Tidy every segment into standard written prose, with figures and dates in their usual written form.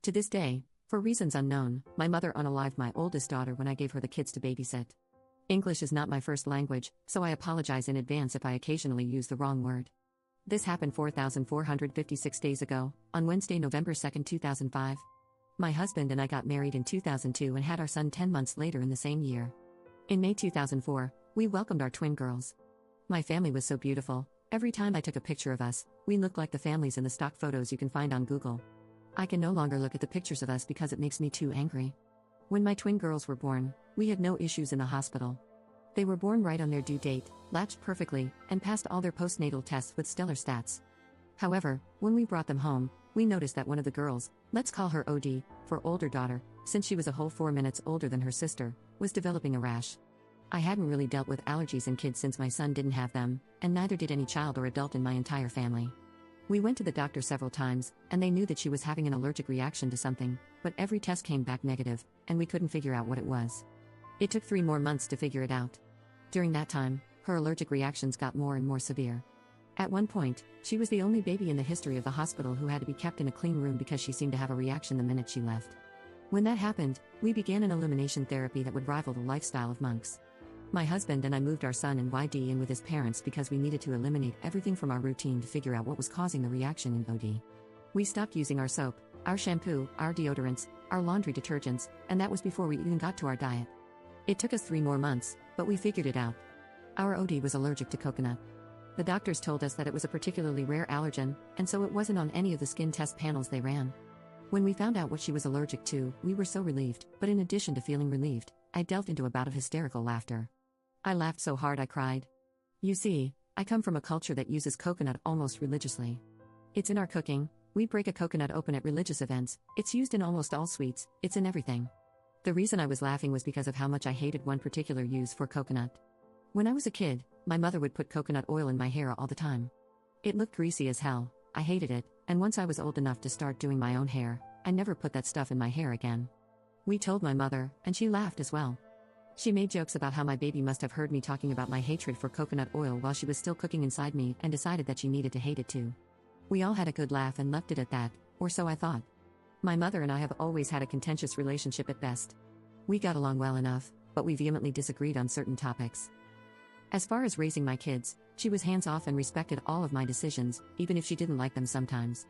To this day, for reasons unknown, my mother unalived my oldest daughter when I gave her the kids to babysit. English is not my first language, so I apologize in advance if I occasionally use the wrong word. This happened 4,456 days ago, on Wednesday, November 2, 2005. My husband and I got married in 2002 and had our son 10 months later in the same year. In May 2004, we welcomed our twin girls. My family was so beautiful. Every time I took a picture of us, we looked like the families in the stock photos you can find on Google. I can no longer look at the pictures of us because it makes me too angry. When my twin girls were born, we had no issues in the hospital. They were born right on their due date, latched perfectly, and passed all their postnatal tests with stellar stats. However, when we brought them home, we noticed that one of the girls, let's call her OD, for older daughter, since she was a whole 4 minutes older than her sister, was developing a rash. I hadn't really dealt with allergies in kids since my son didn't have them, and neither did any child or adult in my entire family. We went to the doctor several times, and they knew that she was having an allergic reaction to something, but every test came back negative, and we couldn't figure out what it was. It took 3 more months to figure it out. During that time, her allergic reactions got more and more severe. At one point, she was the only baby in the history of the hospital who had to be kept in a clean room because she seemed to have a reaction the minute she left. When that happened, we began an elimination therapy that would rival the lifestyle of monks. My husband and I moved our son and YD in with his parents because we needed to eliminate everything from our routine to figure out what was causing the reaction in OD. We stopped using our soap, our shampoo, our deodorants, our laundry detergents, and that was before we even got to our diet. It took us 3 more months, but we figured it out. Our OD was allergic to coconut. The doctors told us that it was a particularly rare allergen, and so it wasn't on any of the skin test panels they ran. When we found out what she was allergic to, we were so relieved, but in addition to feeling relieved, I delved into a bout of hysterical laughter. I laughed so hard I cried. You see, I come from a culture that uses coconut almost religiously. It's in our cooking, we break a coconut open at religious events, it's used in almost all sweets, it's in everything. The reason I was laughing was because of how much I hated one particular use for coconut. When I was a kid, my mother would put coconut oil in my hair all the time. It looked greasy as hell, I hated it, and once I was old enough to start doing my own hair, I never put that stuff in my hair again. We told my mother, and she laughed as well. She made jokes about how my baby must have heard me talking about my hatred for coconut oil while she was still cooking inside me and decided that she needed to hate it too. We all had a good laugh and left it at that, or so I thought. My mother and I have always had a contentious relationship at best. We got along well enough, but we vehemently disagreed on certain topics. As far as raising my kids, she was hands-off and respected all of my decisions, even if she didn't like them sometimes.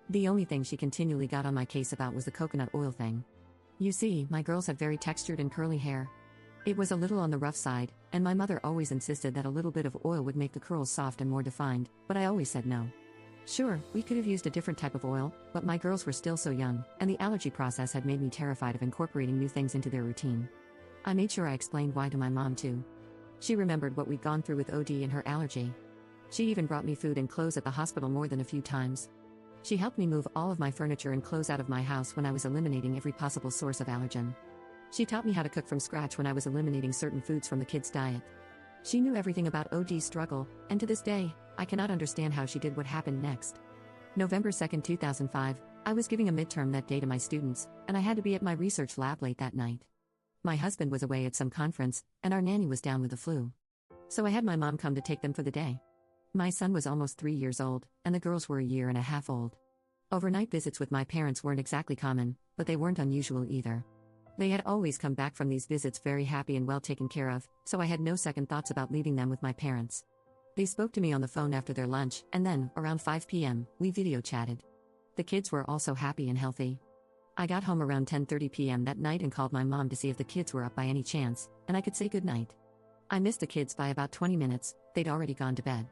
The only thing she continually got on my case about was the coconut oil thing. You see, my girls have very textured and curly hair. It was a little on the rough side, and my mother always insisted that a little bit of oil would make the curls soft and more defined, but I always said no. Sure, we could have used a different type of oil, but my girls were still so young, and the allergy process had made me terrified of incorporating new things into their routine. I made sure I explained why to my mom too. She remembered what we'd gone through with OD and her allergy. She even brought me food and clothes at the hospital more than a few times. She helped me move all of my furniture and clothes out of my house when I was eliminating every possible source of allergen. She taught me how to cook from scratch when I was eliminating certain foods from the kids' diet. She knew everything about OD's struggle, and to this day, I cannot understand how she did what happened next. November 2, 2005, I was giving a midterm that day to my students, and I had to be at my research lab late that night. My husband was away at some conference, and our nanny was down with the flu. So I had my mom come to take them for the day. My son was almost 3 years old, and the girls were a year and a half old. Overnight visits with my parents weren't exactly common, but they weren't unusual either. They had always come back from these visits very happy and well taken care of, so I had no second thoughts about leaving them with my parents. They spoke to me on the phone after their lunch, and then, around 5 p.m., we video chatted. The kids were also happy and healthy. I got home around 10:30 p.m. that night and called my mom to see if the kids were up by any chance, and I could say goodnight. I missed the kids by about 20 minutes, they'd already gone to bed.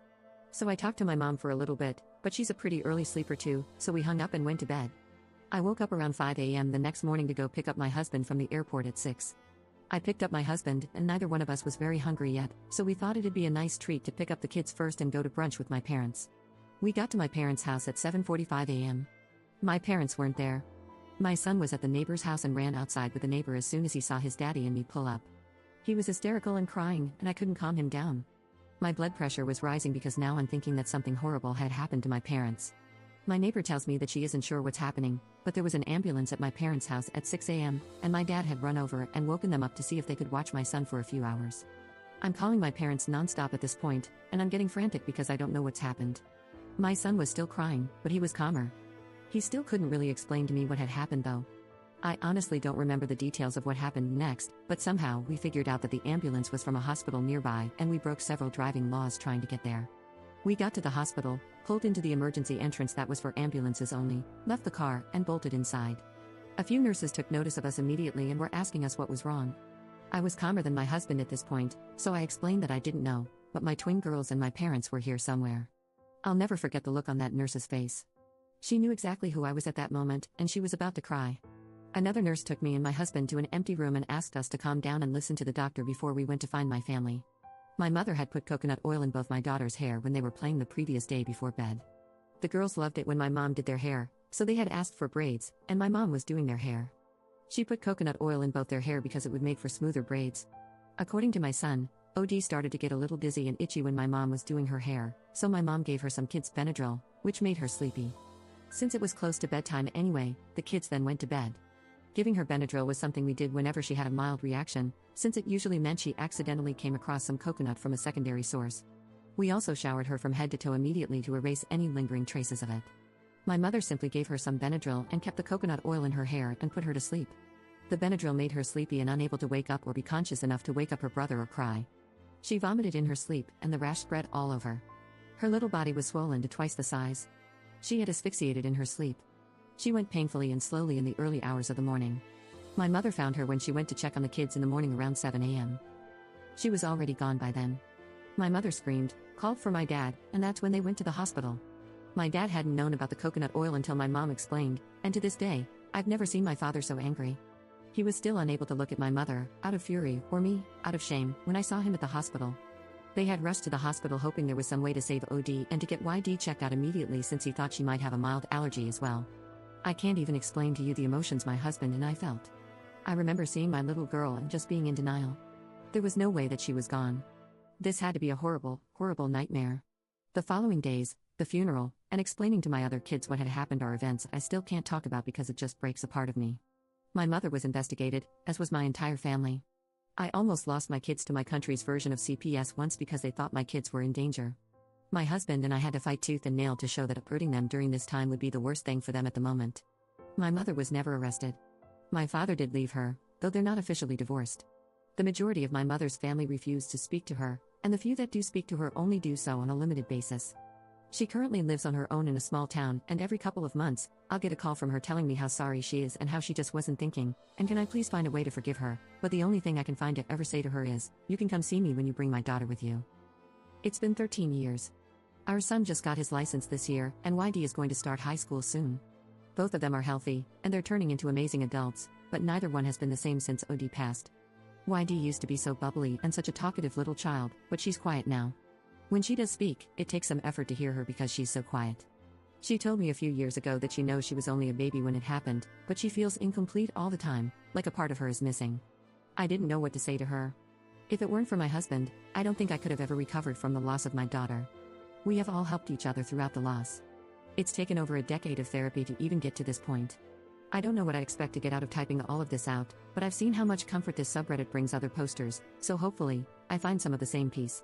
So I talked to my mom for a little bit, but she's a pretty early sleeper too, so we hung up and went to bed. I woke up around 5 a.m. the next morning to go pick up my husband from the airport at 6. I picked up my husband, and neither one of us was very hungry yet, so we thought it'd be a nice treat to pick up the kids first and go to brunch with my parents. We got to my parents' house at 7:45 a.m. My parents weren't there. My son was at the neighbor's house and ran outside with the neighbor as soon as he saw his daddy and me pull up. He was hysterical and crying, and I couldn't calm him down. My blood pressure was rising because now I'm thinking that something horrible had happened to my parents. My neighbor tells me that she isn't sure what's happening, but there was an ambulance at my parents' house at 6 a.m., and my dad had run over and woken them up to see if they could watch my son for a few hours. I'm calling my parents nonstop at this point, and I'm getting frantic because I don't know what's happened. My son was still crying, but he was calmer. He still couldn't really explain to me what had happened though. I honestly don't remember the details of what happened next, but somehow we figured out that the ambulance was from a hospital nearby and we broke several driving laws trying to get there. We got to the hospital, pulled into the emergency entrance that was for ambulances only, left the car, and bolted inside. A few nurses took notice of us immediately and were asking us what was wrong. I was calmer than my husband at this point, so I explained that I didn't know, but my twin girls and my parents were here somewhere. I'll never forget the look on that nurse's face. She knew exactly who I was at that moment, and she was about to cry. Another nurse took me and my husband to an empty room and asked us to calm down and listen to the doctor before we went to find my family. My mother had put coconut oil in both my daughter's hair when they were playing the previous day before bed. The girls loved it when my mom did their hair, so they had asked for braids, and my mom was doing their hair. She put coconut oil in both their hair because it would make for smoother braids. According to my son, OD started to get a little dizzy and itchy when my mom was doing her hair, so my mom gave her some kids' Benadryl, which made her sleepy. Since it was close to bedtime anyway, the kids then went to bed. Giving her Benadryl was something we did whenever she had a mild reaction, since it usually meant she accidentally came across some coconut from a secondary source. We also showered her from head to toe immediately to erase any lingering traces of it. My mother simply gave her some Benadryl and kept the coconut oil in her hair and put her to sleep. The Benadryl made her sleepy and unable to wake up or be conscious enough to wake up her brother or cry. She vomited in her sleep, and the rash spread all over. Her little body was swollen to twice the size. She had asphyxiated in her sleep. She went painfully and slowly in the early hours of the morning. My mother found her when she went to check on the kids in the morning around 7 a.m. She was already gone by then. My mother screamed, called for my dad, and that's when they went to the hospital. My dad hadn't known about the coconut oil until my mom explained, and to this day, I've never seen my father so angry. He was still unable to look at my mother, out of fury, or me, out of shame, when I saw him at the hospital. They had rushed to the hospital hoping there was some way to save OD and to get YD checked out immediately since he thought she might have a mild allergy as well. I can't even explain to you the emotions my husband and I felt. I remember seeing my little girl and just being in denial. There was no way that she was gone. This had to be a horrible, horrible nightmare. The following days, the funeral, and explaining to my other kids what had happened are events I still can't talk about because it just breaks a part of me. My mother was investigated, as was my entire family. I almost lost my kids to my country's version of CPS once because they thought my kids were in danger. My husband and I had to fight tooth and nail to show that uprooting them during this time would be the worst thing for them at the moment. My mother was never arrested. My father did leave her, though they're not officially divorced. The majority of my mother's family refused to speak to her, and the few that do speak to her only do so on a limited basis. She currently lives on her own in a small town, and every couple of months, I'll get a call from her telling me how sorry she is and how she just wasn't thinking, and can I please find a way to forgive her, but the only thing I can find to ever say to her is, you can come see me when you bring my daughter with you. It's been 13 years. Our son just got his license this year, and YD is going to start high school soon. Both of them are healthy, and they're turning into amazing adults, but neither one has been the same since OD passed. YD used to be so bubbly and such a talkative little child, but she's quiet now. When she does speak, it takes some effort to hear her because she's so quiet. She told me a few years ago that she knows she was only a baby when it happened, but she feels incomplete all the time, like a part of her is missing. I didn't know what to say to her. If it weren't for my husband, I don't think I could have ever recovered from the loss of my daughter. We have all helped each other throughout the loss. It's taken over a decade of therapy to even get to this point. I don't know what I expect to get out of typing all of this out, but I've seen how much comfort this subreddit brings other posters, so hopefully, I find some of the same peace.